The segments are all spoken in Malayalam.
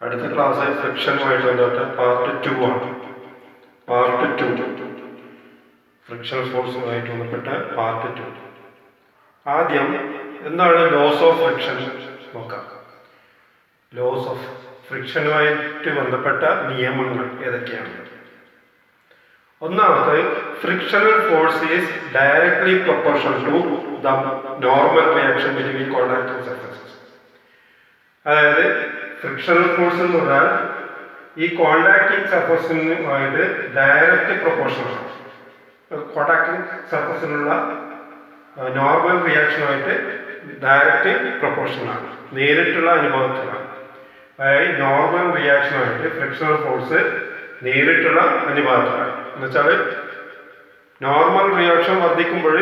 അടുത്ത ക്ലാസ് ഫ്രിക്ഷനുമായിട്ട് ബന്ധപ്പെട്ട പാർട്ട് 2 ആണ്. പാർട്ട് 2 ഫ്രിക്ഷൻ ഫോഴ്സുമായിട്ട് ബന്ധപ്പെട്ട പാർട്ട് 2. ആദ്യം എന്താണ് ലോസ് ഓഫ് ഫ്രിക്ഷൻ നോക്കാം. ലോസ് ഓഫ് ഫ്രിക്ഷനുമായിട്ട് ബന്ധപ്പെട്ട നിയമങ്ങൾ ഏതൊക്കെയാണ്? ഒന്നാമത്, frictional force is directly proportional to the normal reaction between contacting surfaces. അതായത് ഫ്രിക്ഷണൽ ഫോഴ്സ് എന്ന് പറഞ്ഞാൽ ഈ കോണ്ടാക്റ്റിംഗ് സർഫസിനുമായിട്ട് ഡയറക്റ്റ് പ്രൊപ്പോർഷണലാണ്. കോണ്ടാക്റ്റിംഗ് സർഫസിനുള്ള നോർമൽ റിയാക്ഷനുമായിട്ട് ഡയറക്റ്റ് പ്രൊപ്പോർഷനാണ്, നേരിട്ടുള്ള അനുപാതത്തിലാണ്. അതായത് നോർമൽ റിയാക്ഷനുമായിട്ട് ഫ്രിക്ഷണൽ ഫോഴ്സ് നേരിട്ടുള്ള അനുപാതത്തിലാണ്. എന്നുവെച്ചാൽ നോർമൽ റിയാക്ഷൻ വർദ്ധിക്കുമ്പോൾ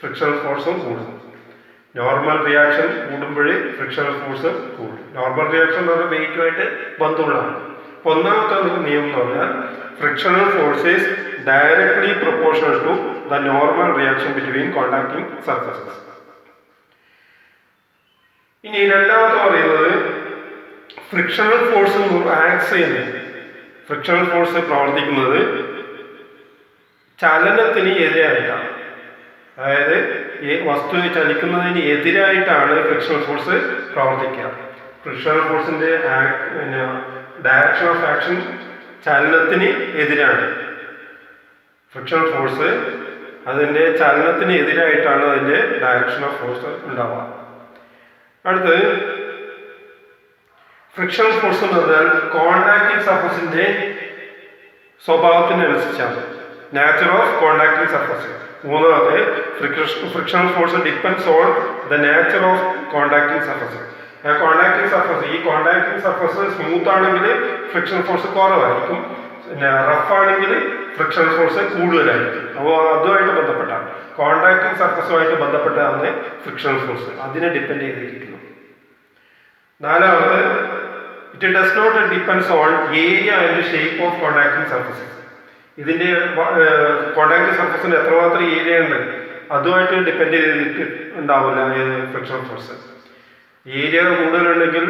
ഫ്രിക്ഷണൽ ഫോഴ്സും കൂടും, നോർമൽ റിയാക്ഷൻ കൂടുമ്പോൾ ഫ്രിക്ഷണൽ ഫോഴ്സ് കൂടും. നോർമൽ റിയാക്ഷൻ എന്ന് പറഞ്ഞാൽ വെയിറ്റുമായിട്ട് ബന്ധമുള്ളതാണ്. അപ്പോൾ ഒന്നാമത്തെ നിയമം എന്ന് പറഞ്ഞാൽ frictional force is directly proportional to the normal reaction between contacting surfaces. ഇനി രണ്ടാമത്തെ പറയുന്നത് ഫ്രിക്ഷണൽ ഫോഴ്സ് ആക്ട് ചെയ്യുന്നത്, ഫ്രിക്ഷണൽ ഫോഴ്സ് പ്രവർത്തിക്കുന്നത് ചലനത്തിന് എതിരായിട്ടാണ്. അതായത് ഈ വസ്തു ചലിക്കുന്നതിന് എതിരായിട്ടാണ് ഫ്രിക്ഷണൽ ഫോഴ്സ് പ്രവർത്തിക്കുക. ഫ്രിക്ഷണൽ ഫോഴ്സിന്റെ ഡയറക്ഷൻ ഓഫ് ആക്ഷൻ ചലനത്തിന് എതിരാണ്. ഫ്രിക്ഷണൽ ഫോഴ്സ് അതിൻ്റെ ചലനത്തിന് എതിരായിട്ടാണ് അതിൻ്റെ ഡയറക്ഷൻ ഓഫ് ഫോഴ്സ് ഉണ്ടാവുക. അടുത്തത്, ഫ്രിക്ഷണൽ ഫോഴ്സ് എന്ന് പറഞ്ഞാൽ കോണ്ടാക്റ്റിംഗ് സർഫസിന്റെ സ്വഭാവത്തിനനുസരിച്ചാണ്, നാച്ചർ ഓഫ് കോണ്ടാക്റ്റിംഗ് സർഫസ്. മൂന്നാമത്തെ, frictional force depends on the nature of contacting surface. Contacting surface, ഈ കോണ്ടാക്റ്റിംഗ് സർഫസ് സ്മൂത്ത് ആണെങ്കിൽ ഫ്രിക്ഷണൽ ഫോഴ്സ് കുറവായിരിക്കും, പിന്നെ റഫ് ആണെങ്കിൽ ഫ്രിക്ഷണൽ ഫോഴ്സ് കൂടുതലായിരിക്കും. അപ്പോൾ അതുമായിട്ട് ബന്ധപ്പെട്ടാണ്, കോണ്ടാക്റ്റിംഗ് സർഫസുമായിട്ട് ബന്ധപ്പെട്ടാണ് ഫ്രിക്ഷണൽ ഫോഴ്സ്, അതിനെ ഡിപ്പെൻഡ് ചെയ്തിരിക്കുന്നു. നാലാമത്, it does not depends on area and shape of contacting surfaces. ഇതിൻ്റെ കോണ്ടാക്റ്റിംഗ് സർഫസിന് എത്രമാത്രം ഏരിയ ഉണ്ട് അതുമായിട്ട് ഡിപ്പെൻഡ് ചെയ്തിട്ട് ഉണ്ടാവില്ല ഫ്രിക്ഷണൽ ഫോഴ്സ്. ഏരിയ കൂടുതലുണ്ടെങ്കിൽ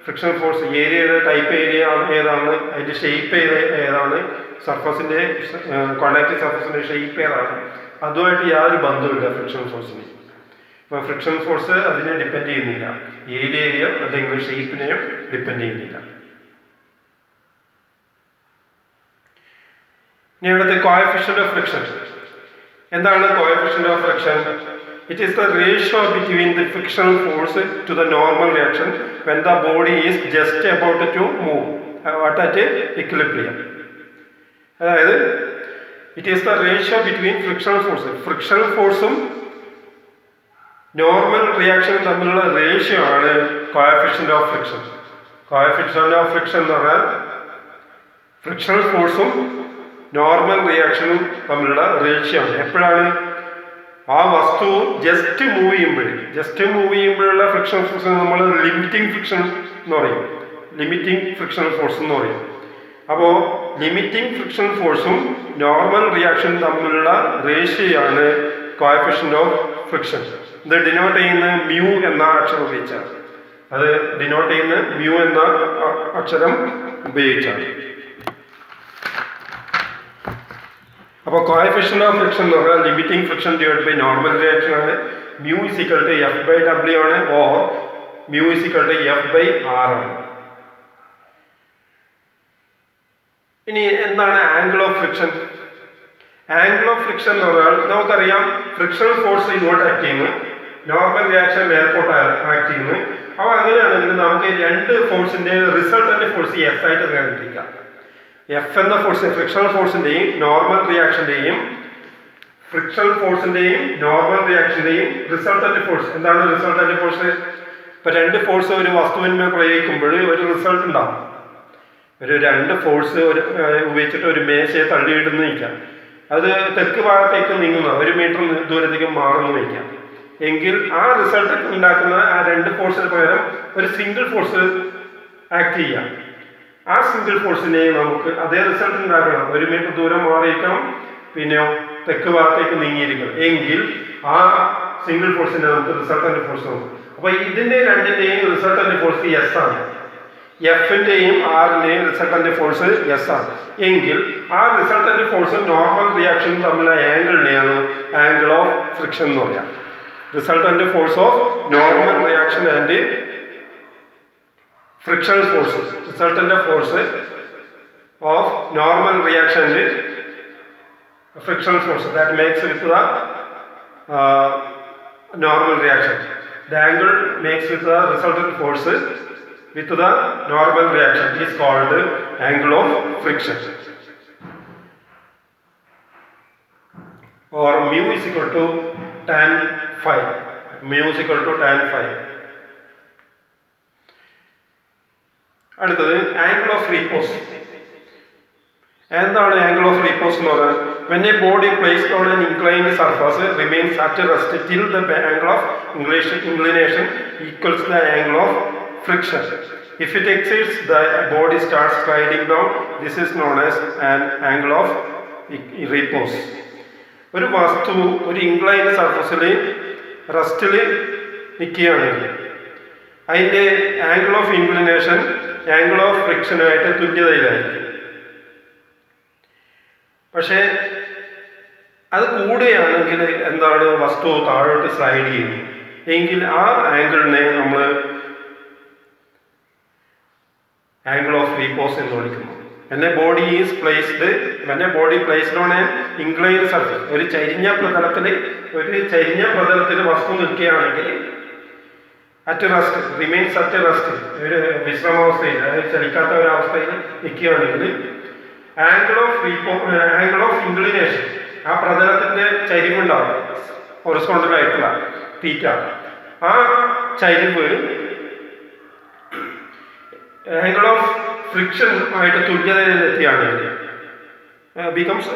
ഫ്രിക്ഷണൽ ഫോഴ്സ്, ഏരിയയുടെ ടൈപ്പ് ഏരിയ ഏതാണ്, അതിൻ്റെ ഷേപ്പ് ഏതാണ്, സർഫസിൻ്റെ കോണ്ടാക്റ്റിംഗ് സർഫസിൻ്റെ ഷേപ്പ് ഏതാണ്, അതുമായിട്ട് യാതൊരു ബന്ധവുമില്ല ഫ്രിക്ഷണൽ ഫോഴ്സിന്. ഇപ്പോൾ ഫ്രിക്ഷണൽ ഫോഴ്സ് അതിനെ ഡിപ്പെൻഡ് ചെയ്യുന്നില്ല, ഏരിയയോ അല്ലെങ്കിൽ ഷേപ്പിനെയോ ഡിപ്പെൻഡ് ചെയ്യുന്നില്ല. ഇനി ഇവിടുത്തെ കോഎഫിഷ്യന്റ് ഓഫ് ഫ്രിക്ഷൻ. എന്താണ് coefficient of friction? It is the ratio between the frictional force to the normal reaction when the body is just about to move at equilibrium. അതായത് it is the ratio between frictional force, frictional ഫോഴ്സും നോർമൽ റിയാക്ഷനും തമ്മിലുള്ള റേഷ്യോ ആണ് coefficient of friction. Coefficient of friction എന്ന് പറഞ്ഞാൽ ഫ്രിക്ഷണൽ ഫോഴ്സും നോർമൽ റിയാക്ഷനും തമ്മിലുള്ള റേഷ്യോ ആണ്. എപ്പോഴാണ്? ആ വസ്തു ജസ്റ്റ് മൂവ് ചെയ്യുമ്പോഴുള്ള ഫ്രിക്ഷണൽ ഫോഴ്സ് നമ്മൾ ലിമിറ്റിംഗ് ഫ്രിക്ഷൻ എന്ന് പറയും, ലിമിറ്റിംഗ് ഫ്രിക്ഷണൽ ഫോഴ്സ് എന്ന് പറയും. അപ്പോൾ ലിമിറ്റിംഗ് ഫ്രിക്ഷണൽ ഫോഴ്സും നോർമൽ റിയാക്ഷനും തമ്മിലുള്ള റേഷ്യോയാണ് കോഎഫിഷ്യന്റ് ഓഫ് ഫ്രിക്ഷൻ. ഇത് ഡിനോട്ട് ചെയ്യുന്ന മ്യൂ എന്ന അക്ഷരം ഉപയോഗിച്ചാണ്, അത് ഡിനോട്ട് ചെയ്യുന്ന മ്യൂ എന്ന അക്ഷരം ഉപയോഗിച്ചാണ്. അപ്പോൾ കോഎഫിഷ്യന്റ് ഓഫ് ഫ്രിക്ഷൻ എന്ന് പറഞ്ഞാൽ limiting friction divide by normal reaction ആണ്. Mu is equal to F by W ആണ്, or mu is equal to F by R ആണ്. ഇനി എന്താണ് angle of friction? Angle of friction എന്ന് പറഞ്ഞാൽ നമുക്കറിയാം ഫ്രിക്ഷണൽ ഫോഴ്സ് ഇങ്ങോട്ട് ആക്ട് ചെയ്യുന്നു, നോർമൽ റിയാക്ഷൻ മേൽപോട്ട് ആക്ട് ചെയ്യുന്നു. അപ്പോൾ അങ്ങനെയാണെങ്കിൽ നമുക്ക് രണ്ട് ഫോഴ്സിന്റെ റിസൾട്ടന്റ് ഫോഴ്സ് എഫ് ആയിട്ട് കണ്ടിരിക്കാം. എഫ് എന്ന ഫോഴ്സ് ഫ്രിക്ഷണൽ ഫോഴ്സിന്റെയും നോർമൽ റിയാക്ഷന്റെയും റിസൾട്ടന്റ് ഫോഴ്സ്. എന്താണ് റിസൾട്ടന്റ് ഫോഴ്സ്? ഇപ്പൊ രണ്ട് ഫോഴ്സ് ഒരു വസ്തുവിന്മേൽ പ്രയോഗിക്കുമ്പോൾ ഒരു റിസൾട്ട് ഉണ്ടാവും. ഒരു രണ്ട് ഫോഴ്സ് ഉപയോഗിച്ചിട്ട് ഒരു മേശയെ തള്ളിയിടുന്ന വയ്ക്കാം, അത് തെക്ക് ഭാഗത്തേക്ക് നീങ്ങുന്ന 1 മീറ്റർ ദൂരത്തേക്ക് മാറുന്നു വയ്ക്കാം. എങ്കിൽ ആ റിസൾട്ട് ഉണ്ടാക്കുന്ന ആ രണ്ട് ഫോഴ്സിന് പകരം ഒരു സിംഗിൾ ഫോഴ്സ് ആക്ട് ചെയ്യാം. ആ സിംഗിൾ ഫോഴ്സിനെ നമുക്ക് അതേ റിസൾട്ട് ഉണ്ടാക്കണം, 1 മീറ്റർ ദൂരം മാറിയിരിക്കണം, പിന്നെ തെക്ക് ഭാഗത്തേക്ക് നീങ്ങിയിരിക്കണം. എങ്കിൽ ആ സിംഗിൾ ഫോഴ്സിനെ നമുക്ക് റിസൾട്ടന്റ് ഫോഴ്സ് നോക്കും. അപ്പോൾ ഇതിന്റെ രണ്ടിന്റെയും റിസൾട്ടന്റ് ഫോഴ്സ് എസ് ആണ്. എഫിൻ്റെയും ആറിൻ്റെയും റിസൾട്ടൻ്റ് ഫോഴ്സ് എസ് ആണ് എങ്കിൽ ആ റിസൾട്ടൻ്റ് ഫോഴ്സ് നോർമൽ റിയാക്ഷൻ തമ്മിലുള്ള ആംഗിളിനെയാണ് ആംഗിൾ ഓഫ് ഫ്രിക്ഷൻ എന്ന് പറയാം. Resultant force of normal reaction and frictional force, resultant force of normal reaction and frictional force that makes with the normal reaction. The angle makes with the resultant force with the normal reaction is called angle of friction, or mu is equal to tan phi. Mu is equal to tan phi. അടുത്തത് ആംഗിൾ ഓഫ് റീപോസ്. എന്താണ് ആംഗിൾ ഓഫ് റീപോസ് എന്ന് പറഞ്ഞാൽ when a body placed on an inclined surface remains at rest till the angle of inclination equals the angle of friction. If it exceeds, the body starts sliding down. This is known as an angle of repose. ഒരു വസ്തു ഒരു ഇൻക്ലൈൻഡ് സർഫസിൽ റെസ്റ്റിൽ നിൽക്കുകയാണെങ്കിൽ അതിൻ്റെ angle of inclination angle of ഫ്രിക്ഷനുമായിട്ട് തുല്യതയിലായിരിക്കും. പക്ഷേ അത് കൂടുകയാണെങ്കിൽ എന്താണ് വസ്തു താഴോട്ട് സ്ലൈഡ് ചെയ്യും എങ്കിൽ ആ ആംഗിളിനെ നമ്മൾ ആംഗിൾ ഓഫ് റീപോസ് എന്ന് വിളിക്കുന്നു. when a body placed on an inclined surface, ഒരു ചരിഞ്ഞ പ്രതലത്തിൽ വസ്തു നിൽക്കുകയാണെങ്കിൽ at rest remains at rest, ഒരു വിശ്രമാവസ്ഥയിൽ അതായത് ചലിക്കാത്ത ഒരവസ്ഥയിൽ നിൽക്കുകയാണെങ്കിൽ ആംഗിൾ ഓഫ് ഇൻക്ലിനേഷൻ, ആ പ്രതലത്തിൻ്റെ ചരിവുണ്ടാവും ഹൊറിസോണ്ടലായിട്ടുള്ള തീറ്റ, ആ ചരിവ് ആംഗിൾ ഓഫ് ഫ്രിക്ഷൻ ആയിട്ട് തുല്യതയിലെത്തിയാണെങ്കിൽ ബിക്കംസ്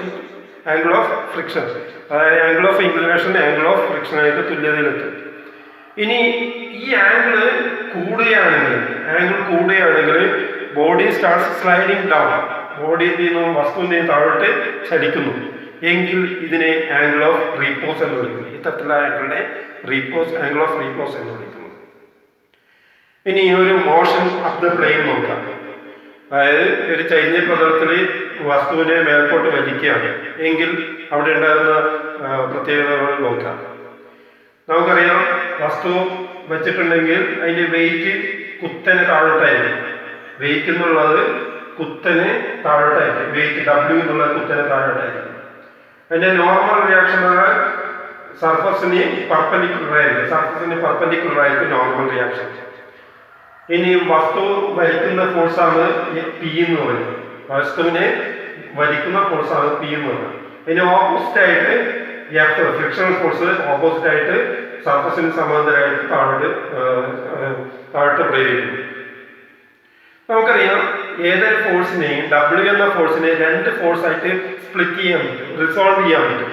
ആംഗിൾ ഓഫ് ഫ്രിക്ഷൻ, അതായത് angle of inclination angle of ഫ്രിക്ഷനായിട്ട് തുല്യതയിലെത്തും. ഇനി ഈ ആംഗിൾ കൂടുകയാണെങ്കിൽ body starts sliding down, body വസ്തുവിൻ്റെയും താഴോട്ട് ചലിക്കുന്നു എങ്കിൽ ഇതിനെ ആംഗിൾ ഓഫ് റീപോസ് എന്ന് വിളിക്കുന്നു. ഇത്തരത്തിലുള്ള ആംഗിളിനെ ആംഗിൾ ഓഫ് റീപോസ് എന്ന് വിളിക്കുന്നു. ഇനി ഒരു മോഷൻ അപ്പ് ദ പ്ലെയിൻ നോക്കാം. അതായത് ഒരു ചരിഞ്ഞ പ്രതലത്തിൽ വസ്തുവിനെ മേൽപോട്ട് വലിക്കുകയാണ് എങ്കിൽ അവിടെ ഉണ്ടാകുന്ന പ്രത്യേകതകൾ നോക്കാം. നമുക്കറിയാം വസ്തു വെച്ചിട്ടുണ്ടെങ്കിൽ അതിൻ്റെ വെയിറ്റ് കുത്തനെ താഴോട്ടായിരിക്കും. വെയിറ്റ് എന്നുള്ളത് കുത്തനെ താഴോട്ടായിരിക്കും. വെയിറ്റ് W എന്നുള്ളത് കുത്തനെ താഴോട്ടായിരിക്കും. അതിൻ്റെ നോർമൽ റിയാക്ഷൻ പറഞ്ഞാൽ സർഫസിന് പെർപെൻഡിക്കുലർ ആയിരിക്കും നോർമൽ റിയാക്ഷൻ. ഇനി വസ്തു വലിക്കുന്ന ഫോഴ്സാണ് P എന്ന് പറയുന്നത്. വസ്തുവിനെ വലിക്കുന്ന ഫോഴ്സാണ് P എന്ന് പറയുന്നത്. അതിന് ഓപ്പോസിറ്റ് ആയിട്ട് ഫ്രിക്ഷണൽ ഫോഴ്സ് ഓപ്പോസിറ്റ് ആയിട്ട് സർഫസിന് സമാന്തരമായിട്ട് താഴോട്ട് പ്രയോഗിക്കുന്നു. നമുക്കറിയാം ഏതൊരു ഫോഴ്സിനെയും W എന്ന ഫോഴ്സിനെ രണ്ട് ഫോഴ്സായിട്ട് സ്പ്ലിറ്റ് ചെയ്യാൻ പറ്റും, റിസോൾവ് ചെയ്യാൻ പറ്റും.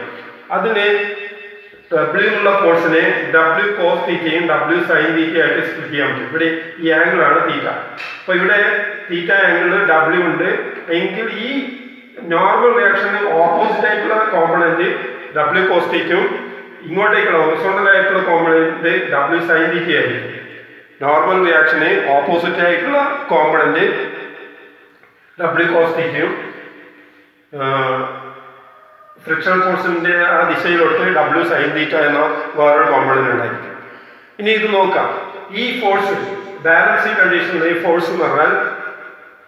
അതിന് W എന്നുള്ള ഫോഴ്സിനെ W cos തീറ്റയും W sin തീറ്റയായിട്ട് സ്പ്ലിറ്റ് ചെയ്യാൻ പറ്റും. ഇവിടെ ഈ ആംഗിളാണ് തീറ്റ. അപ്പോൾ ഇവിടെ തീറ്റ ആംഗിൾ W ഉണ്ട് എങ്കിൽ ഈ നോർമൽ റിയാക്ഷന് ഓപ്പോസിറ്റ് ആയിട്ടുള്ള കോമ്പണന്റ് W cos തീറ്റയും ഇങ്ങോട്ടേക്കുള്ള ഹൊറിസോണ്ടൽ ആയിട്ടുള്ള കോമ്പണന്റ് W sin തീറ്റയായിരിക്കും. നോർമൽ റിയാക്ഷന് ഓപ്പോസിറ്റ് ആയിട്ടുള്ള കോമ്പണന്റ് W cos തീറ്റയും ഫ്രിക്ഷൻ ഫോഴ്സിന്റെ ആ ദിശയിലോട്ട് W sin തീറ്റ എന്ന വേറൊരു കോമ്പണന്റ് ഉണ്ടായിരിക്കും. ഇനി ഇത് നോക്കാം. ഈ ഫോഴ്സ് ബാലൻസിങ് കണ്ടീഷനിൽ ഈ ഫോഴ്സ് എന്ന് പറഞ്ഞാൽ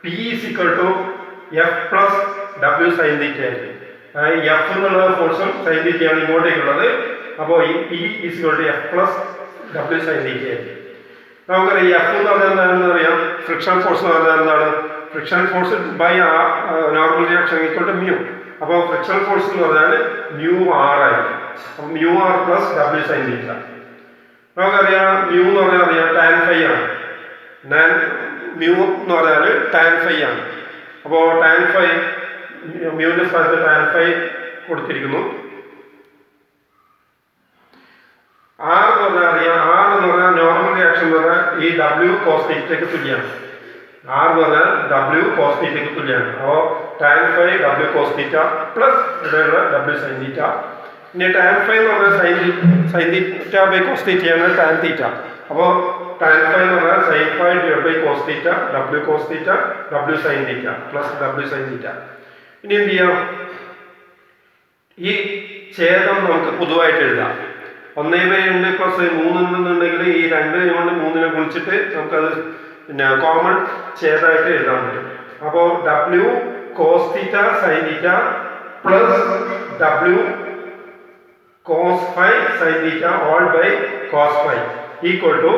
P is equal to F plus W sin തീറ്റ ആയിരിക്കും. F എന്നുള്ള ഫോഴ്സും sin തീറ്റയാണ് ഇങ്ങോട്ടേക്കുള്ളത്. അപ്പോൾ ഈ P is equal to F plus W sin തീറ്റ ആയിരിക്കും. നമുക്കറിയാം F എന്ന് പറഞ്ഞാൽ എന്താണെന്ന് അറിയാം. ഫ്രിക്ഷൻ ഫോഴ്സ് എന്ന് പറഞ്ഞാൽ എന്താണ്? Friction force by normal reaction equal to mu. അപ്പോൾ ഫ്രിക്ഷൻ ഫോഴ്സ് എന്ന് പറഞ്ഞാൽ മ്യൂ ആർ ആയിരിക്കും. അപ്പോൾ mu R plus W sin theta. നമുക്കറിയാം മ്യൂ എന്ന് പറഞ്ഞാൽ അറിയാം ടാൻ ഫൈ ആണ്. മ്യൂ എന്ന് പറഞ്ഞാൽ ടാൻ ഫൈ ആണ്. അപ്പോൾ ടാൻ ഫൈ മ്യൂവിൻ്റെ സ്ഥാനത്ത് ടാൻ ഫൈ കൊടുത്തിരിക്കുന്നു. ആർ എന്ന് പറഞ്ഞാൽ അറിയാം. ആർ എന്ന് പറഞ്ഞാൽ നോർമൽ റിയാക്ഷൻ എന്ന് പറഞ്ഞാൽ ഈ W cos തീറ്റയ്ക്ക് തുല്യമാണ്. ആർ എന്ന് പറഞ്ഞാൽ W cos തീറ്റയ്ക്ക് തുല്യമാണ്. അപ്പോൾ tan phi W cos theta plus ഇവിടെയുള്ള W sin തീറ്റ. ഇനി ടാൻ ഫൈ എന്ന് പറഞ്ഞാൽ സൈൻ തീറ്റ ബൈ കോസ് തീറ്റയാണ് ടാൻ തീറ്റ. അപ്പോൾ tan phi എന്ന് പറഞ്ഞാൽ sin phi divided by cos theta, w cos theta, w sin theta plus w sin theta. ഇനി എന്ത് ചെയ്യാം? ഈ ഛേദം നമുക്ക് പൊതുവായിട്ട് എഴുതാം. 1/2 പ്ലസ് 3 ഉണ്ടെന്നുണ്ടെങ്കിൽ ഈ 2 കൊണ്ട് 3 ഗുണിച്ചിട്ട് നമുക്കത് പിന്നെ കോമൺ ഛേദമായിട്ട് എഴുതാൻ പറ്റും. അപ്പോൾ w cos theta sin theta plus w cos phi sin theta all by cos phi equal to,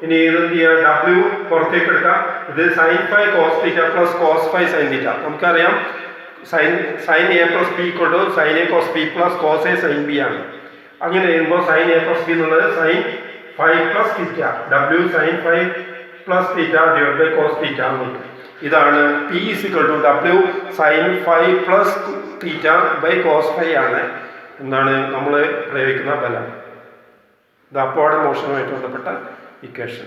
ഇനി ഇതെന്ത് ചെയ്യുക? w പുറത്തേക്ക് എടുക്കാം. ഇത് sin phi cos theta plus cos phi sin theta. നമുക്കറിയാം sin a plus b equal to sin a cos b plus cos a sin b ആണ്. അങ്ങനെ ചെയ്യുമ്പോൾ sin a പ്ലസ് b എന്നുള്ളത് sin phi plus theta, w sin phi plus theta divided by cos theta എന്ന് കിട്ടും. ഇതാണ് p is equal to w sin phi plus theta by cos phi ആണ് എന്താണ് നമ്മൾ പ്രയോഗിക്കുന്ന ബലം. ഇത് അപ്വാർഡ് മോഷനുമായിട്ട് ബന്ധപ്പെട്ട ഇക്വേഷൻ.